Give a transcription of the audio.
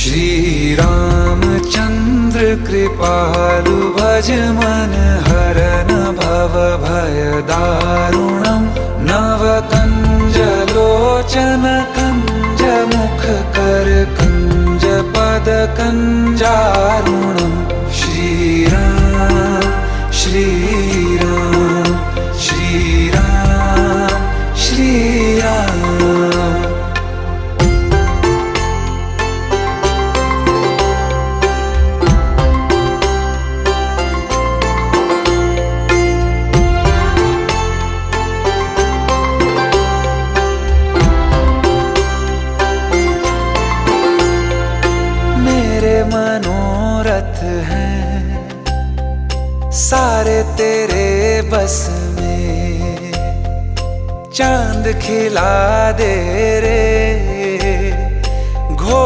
श्री रामचंद्र कृपालु भज मन हरन भव भय दारुणम नव कंज लोचन कंज मुख कर कंज पद कंजारुणम श्री राम श्री राम श्री राम श्री राम। मेरे मनोरथ हैं सारे तेरे बस में, चांद खिला दे रे